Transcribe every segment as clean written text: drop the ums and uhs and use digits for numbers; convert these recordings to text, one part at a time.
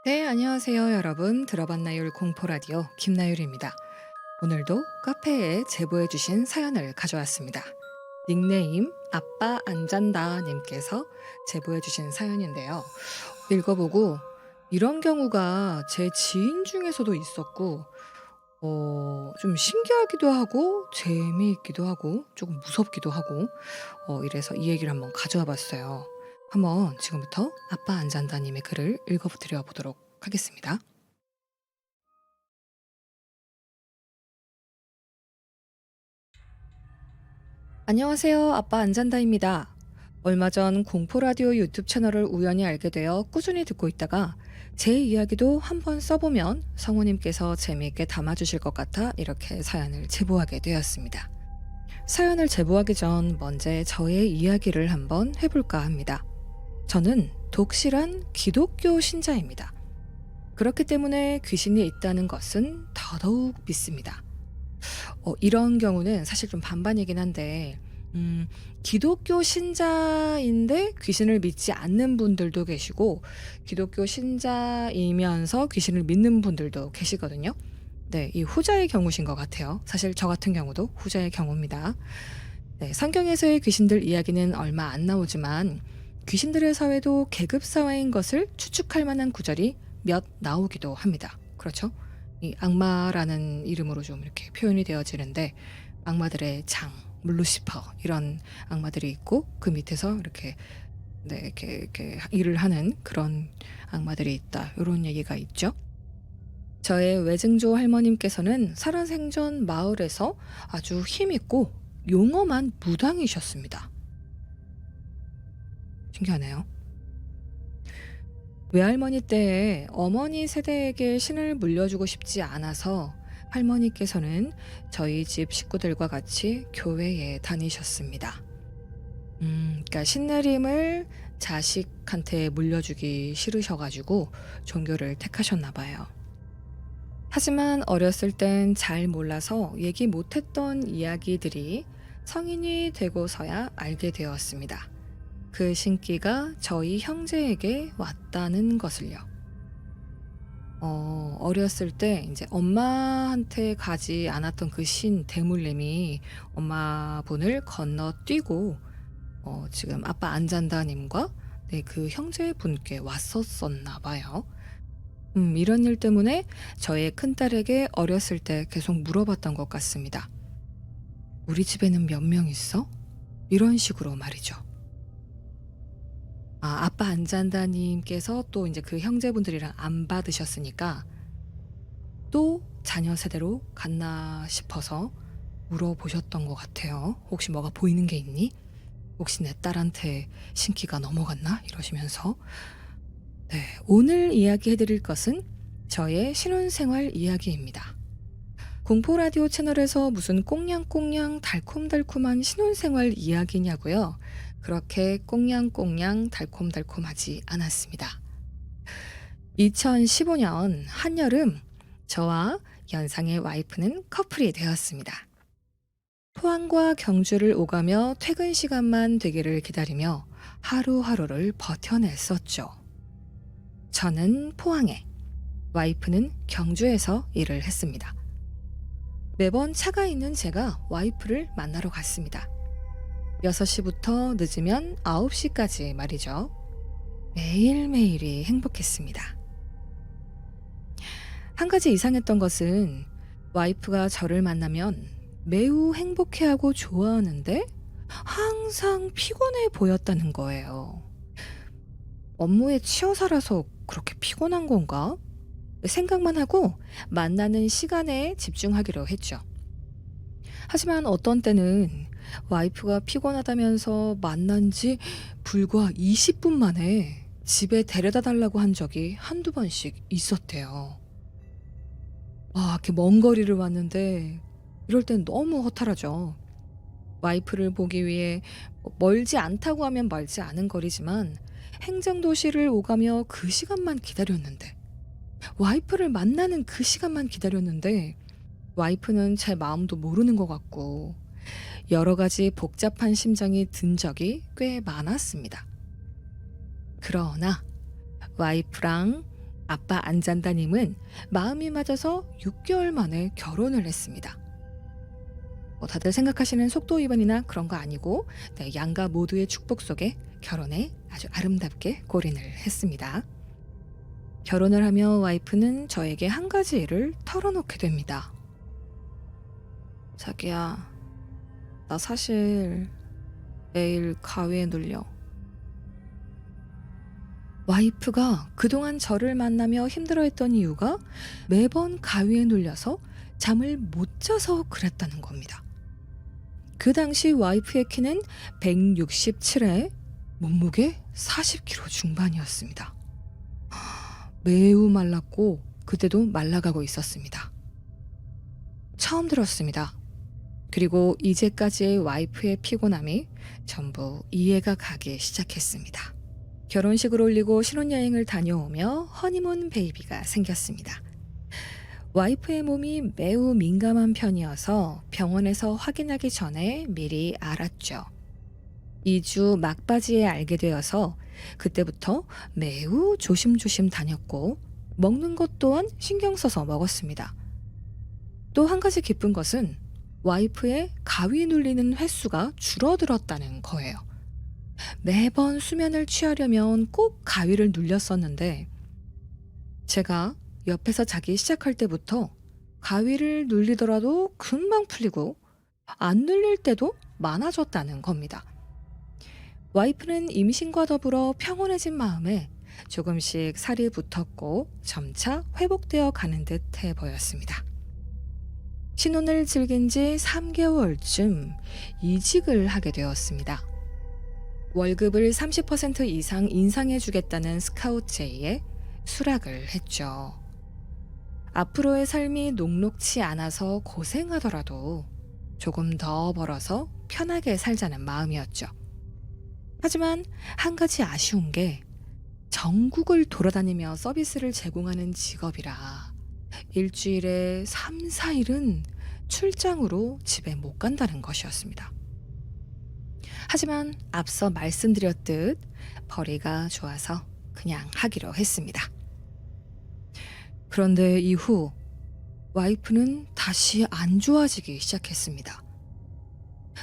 네, 안녕하세요, 여러분. 들어봤나요? 공포라디오 김나율입니다. 오늘도 카페에 제보해주신 사연을 가져왔습니다. 닉네임 아빠 안 잔다 님께서 제보해주신 사연인데요. 읽어보고 이런 경우가 제 지인 중에서도 있었고, 좀 신기하기도 하고, 재미있기도 하고, 조금 무섭기도 하고, 이래서 이 얘기를 한번 가져와 봤어요. 한번 지금부터 아빠 안 잔다 님의 글을 읽어드려 보도록 하겠습니다. 안녕하세요. 아빠 안잔다입니다. 얼마 전 공포라디오 유튜브 채널을 우연히 알게 되어 꾸준히 듣고 있다가 제 이야기도 한번 써보면 성우님께서 재미있게 담아주실 것 같아 이렇게 사연을 제보하게 되었습니다. 사연을 제보하기 전 먼저 저의 이야기를 한번 해볼까 합니다. 저는 독실한 기독교 신자입니다. 그렇기 때문에 귀신이 있다는 것은 더더욱 믿습니다. 이런 경우는 사실 좀 반반이긴 한데, 기독교 신자인데 귀신을 믿지 않는 분들도 계시고, 기독교 신자이면서 귀신을 믿는 분들도 계시거든요. 네, 이 후자의 경우신 것 같아요. 사실 저 같은 경우도 후자의 경우입니다. 네, 성경에서의 귀신들 이야기는 얼마 안 나오지만, 귀신들의 사회도 계급 사회인 것을 추측할 만한 구절이 몇 나오기도 합니다. 그렇죠? 이 악마라는 이름으로 좀 이렇게 표현이 되어지는데 악마들의 장, 루시퍼 이런 악마들이 있고 그 밑에서 이렇게 네, 이렇게 일을 하는 그런 악마들이 있다. 이런 얘기가 있죠. 저의 외증조 할머님께서는 살아생전 마을에서 아주 힘있고 용엄한 무당이셨습니다. 신기하네요. 외할머니 때에 어머니 세대에게 신을 물려주고 싶지 않아서 할머니께서는 저희 집 식구들과 같이 교회에 다니셨습니다. 그러니까 신내림을 자식한테 물려주기 싫으셔가지고 종교를 택하셨나 봐요. 하지만 어렸을 땐 잘 몰라서 얘기 못했던 이야기들이 성인이 되고서야 알게 되었습니다. 그 신기가 저희 형제에게 왔다는 것을요. 어렸을 때 이제 엄마한테 가지 않았던 그 대물림이 엄마분을 건너뛰고 지금 아빠 안잔다님과 네, 그 형제분께 왔었었나 봐요. 이런 일 때문에 저의 큰딸에게 어렸을 때 계속 물어봤던 것 같습니다. 우리 집에는 몇 명 있어? 이런 식으로 말이죠. 아빠 안 잔다님께서 또 이제 그 형제분들이랑 안 받으셨으니까 또 자녀 세대로 갔나 싶어서 물어보셨던 것 같아요. 혹시 뭐가 보이는 게 있니? 혹시 내 딸한테 신기가 넘어갔나? 이러시면서. 네, 오늘 이야기해드릴 것은 저의 신혼생활 이야기입니다. 공포라디오 채널에서 무슨 꽁냥꽁냥 달콤달콤한 신혼생활 이야기냐고요? 그렇게 꽁냥꽁냥 달콤달콤하지 않았습니다. 2015년 한여름 저와 연상의 와이프는 커플이 되었습니다. 포항과 경주를 오가며 퇴근 시간만 되기를 기다리며 하루하루를 버텨냈었죠. 저는 포항에, 와이프는 경주에서 일을 했습니다. 매번 차가 있는 제가 와이프를 만나러 갔습니다. 6시부터 늦으면 9시까지 말이죠. 매일매일이 행복했습니다. 한 가지 이상했던 것은 와이프가 저를 만나면 매우 행복해하고 좋아하는데 항상 피곤해 보였다는 거예요. 업무에 치여 살아서 그렇게 피곤한 건가? 생각만 하고 만나는 시간에 집중하기로 했죠. 하지만 어떤 때는 와이프가 피곤하다면서 만난 지 불과 20분 만에 집에 데려다 달라고 한 적이 한두 번씩 있었대요. 이렇게 먼 거리를 왔는데 이럴 땐 너무 허탈하죠. 와이프를 보기 위해 멀지 않다고 하면 멀지 않은 거리지만 행정도시를 오가며 그 시간만 기다렸는데 와이프를 만나는 그 시간만 기다렸는데 와이프는 제 마음도 모르는 것 같고 여러 가지 복잡한 심정이 든 적이 꽤 많았습니다. 그러나 와이프랑 아빠 안잔다님은 마음이 맞아서 6개월 만에 결혼을 했습니다. 다들 생각하시는 속도 위반이나 그런 거 아니고 네, 양가 모두의 축복 속에 결혼에 아주 아름답게 골인을 했습니다. 결혼을 하며 와이프는 저에게 한 가지 일을 털어놓게 됩니다. 자기야, 나 사실 내일 가위에 눌려. 와이프가 그동안 저를 만나며 힘들어했던 이유가 매번 가위에 눌려서 잠을 못 자서 그랬다는 겁니다. 그 당시 와이프의 키는 167에 몸무게 40kg 중반이었습니다. 매우 말랐고 그때도 말라가고 있었습니다. 처음 들었습니다. 그리고 이제까지의 와이프의 피곤함이 전부 이해가 가기 시작했습니다. 결혼식을 올리고 신혼여행을 다녀오며 허니문 베이비가 생겼습니다. 와이프의 몸이 매우 민감한 편이어서 병원에서 확인하기 전에 미리 알았죠. 2주 막바지에 알게 되어서 그때부터 매우 조심조심 다녔고 먹는 것 또한 신경 써서 먹었습니다. 또 한 가지 기쁜 것은 와이프의 가위 눌리는 횟수가 줄어들었다는 거예요. 매번 수면을 취하려면 꼭 가위를 눌렸었는데 제가 옆에서 자기 시작할 때부터 가위를 눌리더라도 금방 풀리고 안 눌릴 때도 많아졌다는 겁니다. 와이프는 임신과 더불어 평온해진 마음에 조금씩 살이 붙었고 점차 회복되어 가는 듯해 보였습니다. 신혼을 즐긴 지 3개월쯤 이직을 하게 되었습니다. 월급을 30% 이상 인상해 주겠다는 스카우트제의에 수락을 했죠. 앞으로의 삶이 녹록치 않아서 고생하더라도 조금 더 벌어서 편하게 살자는 마음이었죠. 하지만 한 가지 아쉬운 게 전국을 돌아다니며 서비스를 제공하는 직업이라 일주일에 3, 4일은 출장으로 집에 못 간다는 것이었습니다. 하지만 앞서 말씀드렸듯 벌이가 좋아서 그냥 하기로 했습니다. 그런데 이후 와이프는 다시 안 좋아지기 시작했습니다.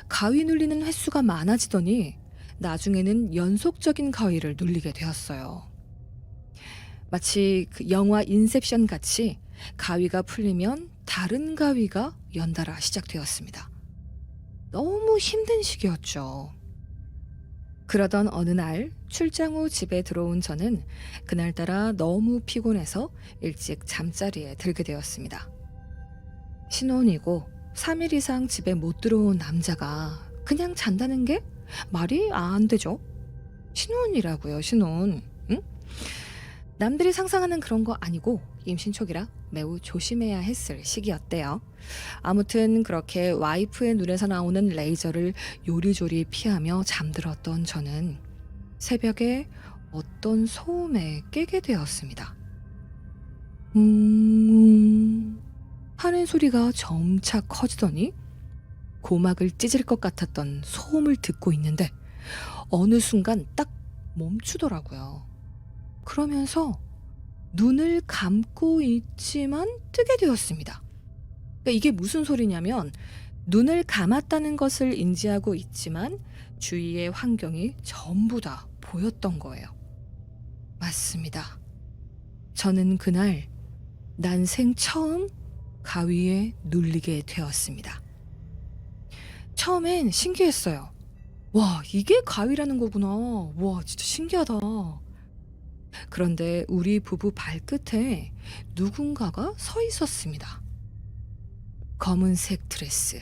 가위 눌리는 횟수가 많아지더니 나중에는 연속적인 가위를 눌리게 되었어요. 마치 그 영화 인셉션 같이 가위가 풀리면 다른 가위가 연달아 시작되었습니다. 너무 힘든 시기였죠. 그러던 어느 날 출장 후 집에 들어온 저는 그날따라 너무 피곤해서 일찍 잠자리에 들게 되었습니다. 신혼이고 3일 이상 집에 못 들어온 남자가 그냥 잔다는 게 말이 안 되죠. 신혼이라고요, 신혼. 응? 남들이 상상하는 그런 거 아니고 임신 초기라 매우 조심해야 했을 시기였대요. 아무튼 그렇게 와이프의 눈에서 나오는 레이저를 요리조리 피하며 잠들었던 저는 새벽에 어떤 소음에 깨게 되었습니다. 하는 소리가 점차 커지더니 고막을 찢을 것 같았던 소음을 듣고 있는데 어느 순간 딱 멈추더라고요. 그러면서 눈을 감고 있지만 뜨게 되었습니다. 그러니까 이게 무슨 소리냐면 눈을 감았다는 것을 인지하고 있지만 주위의 환경이 전부 다 보였던 거예요. 맞습니다. 저는 그날 난생 처음 가위에 눌리게 되었습니다. 처음엔 신기했어요. 와, 이게 가위라는 거구나. 와, 진짜 신기하다. 그런데 우리 부부 발끝에 누군가가 서 있었습니다. 검은색 드레스,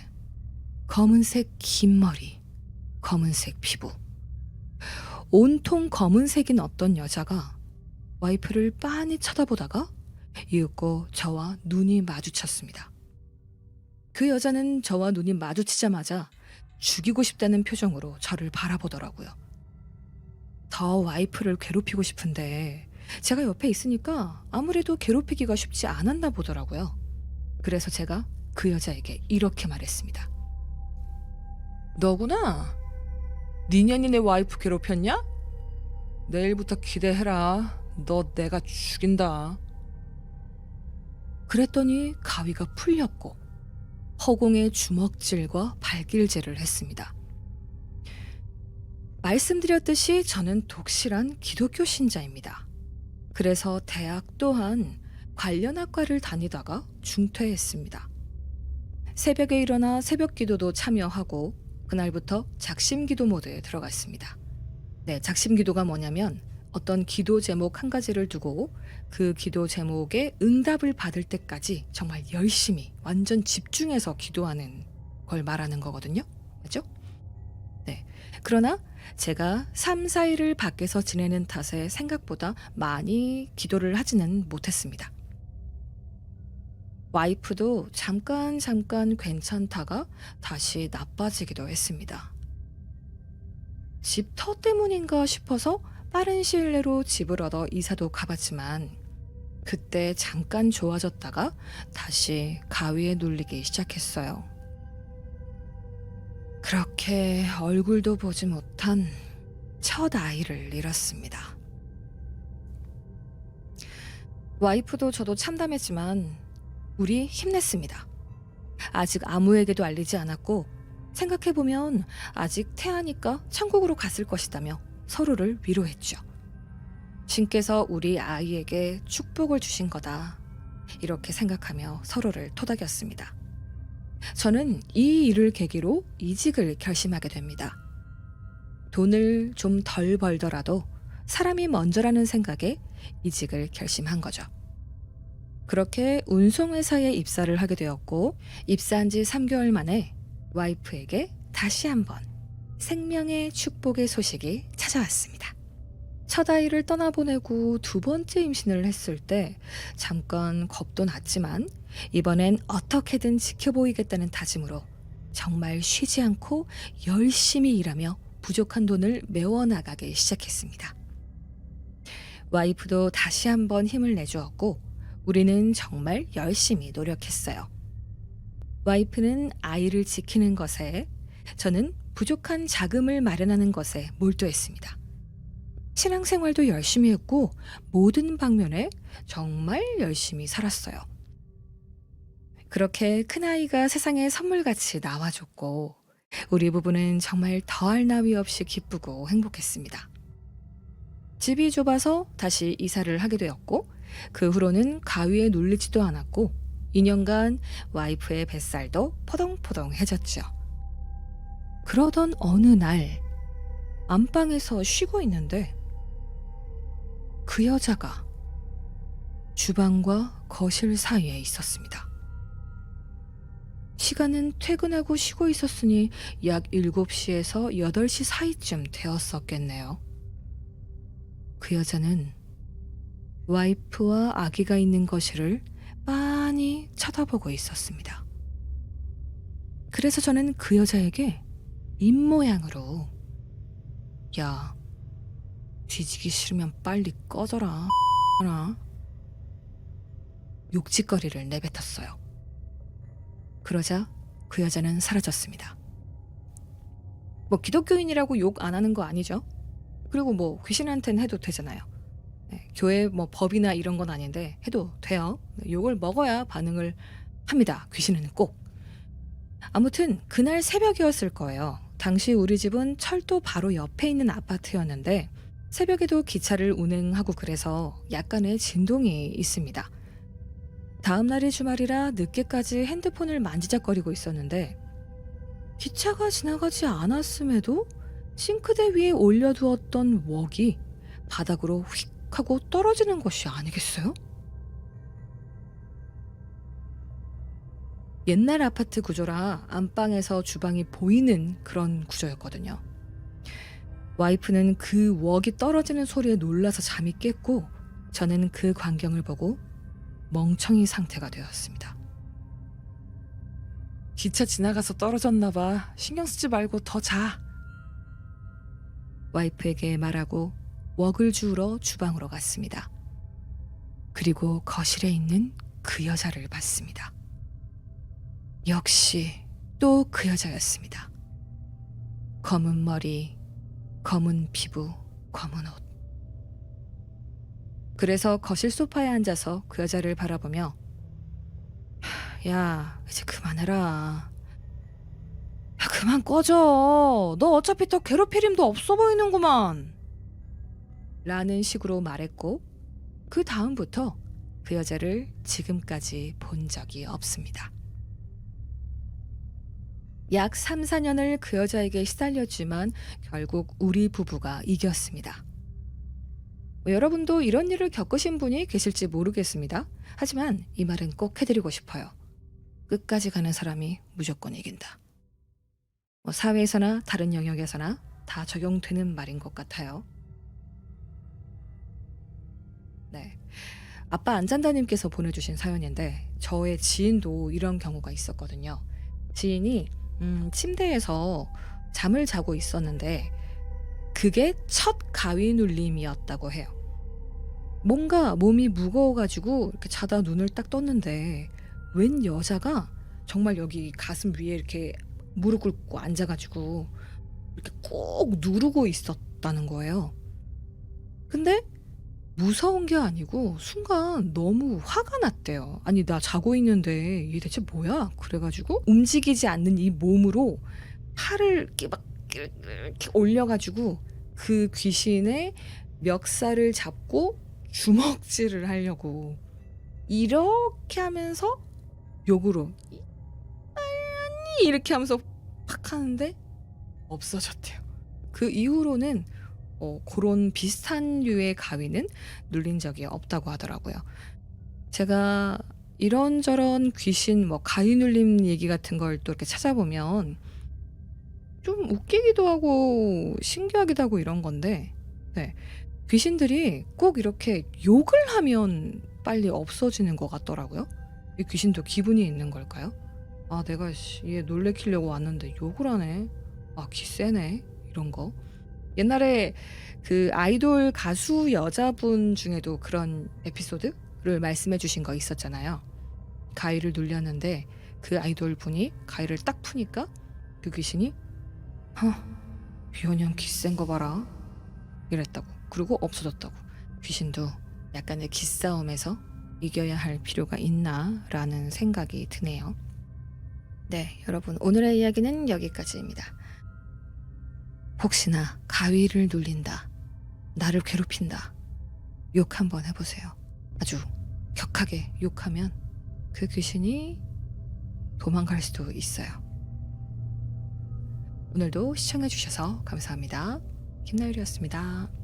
검은색 긴 머리, 검은색 피부. 온통 검은색인 어떤 여자가 와이프를 빤히 쳐다보다가 이윽고 저와 눈이 마주쳤습니다. 그 여자는 저와 눈이 마주치자마자 죽이고 싶다는 표정으로 저를 바라보더라고요. 더 와이프를 괴롭히고 싶은데 제가 옆에 있으니까 아무래도 괴롭히기가 쉽지 않았나 보더라고요. 그래서 제가 그 여자에게 이렇게 말했습니다. 너구나? 네 년이 내 와이프 괴롭혔냐? 내일부터 기대해라. 너 내가 죽인다. 그랬더니 가위가 풀렸고 허공에 주먹질과 발길질을 했습니다. 말씀드렸듯이 저는 독실한 기독교 신자입니다. 그래서 대학 또한 관련 학과를 다니다가 중퇴했습니다. 새벽에 일어나 새벽 기도도 참여하고 그날부터 작심 기도 모드에 들어갔습니다. 네, 작심 기도가 뭐냐면 어떤 기도 제목 한 가지를 두고 그 기도 제목에 응답을 받을 때까지 정말 열심히 완전 집중해서 기도하는 걸 말하는 거거든요. 맞죠? 네. 그러나 제가 3, 4일을 밖에서 지내는 탓에 생각보다 많이 기도를 하지는 못했습니다. 와이프도 잠깐 괜찮다가 다시 나빠지기도 했습니다. 집터 때문인가 싶어서 빠른 시일 내로 집을 얻어 이사도 가봤지만 그때 잠깐 좋아졌다가 다시 가위에 눌리기 시작했어요. 그렇게 얼굴도 보지 못한 첫 아이를 잃었습니다. 와이프도 저도 참담했지만 우리 힘냈습니다. 아직 아무에게도 알리지 않았고 생각해보면 아직 태아니까 천국으로 갔을 것이다며 서로를 위로했죠. 신께서 우리 아이에게 축복을 주신 거다. 이렇게 생각하며 서로를 토닥였습니다. 저는 이 일을 계기로 이직을 결심하게 됩니다. 돈을 좀 덜 벌더라도 사람이 먼저라는 생각에 이직을 결심한 거죠. 그렇게 운송회사에 입사를 하게 되었고 입사한 지 3개월 만에 와이프에게 다시 한번 생명의 축복의 소식이 찾아왔습니다. 첫 아이를 떠나보내고 두 번째 임신을 했을 때 잠깐 겁도 났지만 이번엔 어떻게든 지켜보이겠다는 다짐으로 정말 쉬지 않고 열심히 일하며 부족한 돈을 메워나가기 시작했습니다. 와이프도 다시 한번 힘을 내주었고 우리는 정말 열심히 노력했어요. 와이프는 아이를 지키는 것에, 저는 부족한 자금을 마련하는 것에 몰두했습니다. 신앙생활도 열심히 했고 모든 방면에 정말 열심히 살았어요. 그렇게 큰아이가 세상에 선물같이 나와줬고 우리 부부는 정말 더할 나위 없이 기쁘고 행복했습니다. 집이 좁아서 다시 이사를 하게 되었고 그 후로는 가위에 눌리지도 않았고 2년간 와이프의 뱃살도 포동포동해졌죠. 그러던 어느 날 안방에서 쉬고 있는데 그 여자가 주방과 거실 사이에 있었습니다. 시간은 퇴근하고 쉬고 있었으니 약 7시에서 8시 사이쯤 되었었겠네요. 그 여자는 와이프와 아기가 있는 거실을 빤히 쳐다보고 있었습니다. 그래서 저는 그 여자에게 입모양으로 야, 뒤지기 싫으면 빨리 꺼져라 욕짓거리를 내뱉었어요. 그러자 그 여자는 사라졌습니다. 뭐 기독교인이라고 욕 안 하는 거 아니죠? 그리고 뭐 귀신한테는 해도 되잖아요. 네, 교회 뭐 법이나 이런 건 아닌데 해도 돼요. 욕을 먹어야 반응을 합니다. 귀신은 꼭. 아무튼 그날 새벽이었을 거예요. 당시 우리 집은 철도 바로 옆에 있는 아파트였는데 새벽에도 기차를 운행하고 그래서 약간의 진동이 있습니다. 다음 날이 주말이라 늦게까지 핸드폰을 만지작거리고 있었는데 기차가 지나가지 않았음에도 싱크대 위에 올려두었던 웍이 바닥으로 휙 하고 떨어지는 것이 아니겠어요? 옛날 아파트 구조라 안방에서 주방이 보이는 그런 구조였거든요. 와이프는 그 웍이 떨어지는 소리에 놀라서 잠이 깼고 저는 그 광경을 보고 멍청이 상태가 되었습니다. 기차 지나가서 떨어졌나 봐. 신경 쓰지 말고 더 자. 와이프에게 말하고 웍을 주우러 주방으로 갔습니다. 그리고 거실에 있는 그 여자를 봤습니다. 역시 또 그 여자였습니다. 검은 머리, 검은 피부, 검은 옷. 그래서 거실 소파에 앉아서 그 여자를 바라보며 야, 이제 그만해라. 야, 그만 꺼져. 너 어차피 더 괴롭힐 힘도 없어 보이는구만. 라는 식으로 말했고 그 다음부터 그 여자를 지금까지 본 적이 없습니다. 약 3, 4년을 그 여자에게 시달렸지만 결국 우리 부부가 이겼습니다. 여러분도 이런 일을 겪으신 분이 계실지 모르겠습니다. 하지만 이 말은 꼭 해드리고 싶어요. 끝까지 가는 사람이 무조건 이긴다. 사회에서나 다른 영역에서나 다 적용되는 말인 것 같아요. 네. 아빠 안잔다님께서 보내주신 사연인데 저의 지인도 이런 경우가 있었거든요. 지인이 침대에서 잠을 자고 있었는데 그게 첫 가위 눌림이었다고 해요. 뭔가 몸이 무거워가지고 이렇게 자다 눈을 딱 떴는데 웬 여자가 정말 여기 가슴 위에 이렇게 무릎 꿇고 앉아가지고 이렇게 꾹 누르고 있었다는 거예요. 근데 무서운 게 아니고 순간 너무 화가 났대요. 아니 나 자고 있는데 이게 대체 뭐야? 그래가지고 움직이지 않는 이 몸으로 팔을 이렇게 막 이렇게 올려가지고 그 귀신의 멱살을 잡고 주먹질을 하려고 이렇게 하면서 욕으로 아니 이렇게 하면서 팍 하는데 없어졌대요. 그 이후로는 그런 비슷한 류의 가위는 눌린 적이 없다고 하더라고요. 제가 이런저런 귀신 가위 눌림 얘기 같은 걸 또 이렇게 찾아보면 좀 웃기기도 하고 신기하기도 하고 이런 건데 네. 귀신들이 꼭 이렇게 욕을 하면 빨리 없어지는 것 같더라고요. 이 귀신도 기분이 있는 걸까요? 아 내가 얘 놀래키려고 왔는데 욕을 하네. 아 기세네 이런 거. 옛날에 그 아이돌 가수 여자분 중에도 그런 에피소드를 말씀해 주신 거 있었잖아요. 가위를 눌렸는데 그 아이돌 분이 가위를 딱 푸니까 그 귀신이 비원형 기센 거 봐라 이랬다고. 그리고 없어졌다고. 귀신도 약간의 기싸움에서 이겨야 할 필요가 있나 라는 생각이 드네요. 네, 여러분 오늘의 이야기는 여기까지입니다. 혹시나 가위를 눌린다, 나를 괴롭힌다, 욕 한번 해보세요. 아주 격하게 욕하면 그 귀신이 도망갈 수도 있어요. 오늘도 시청해주셔서 감사합니다. 김나율이었습니다.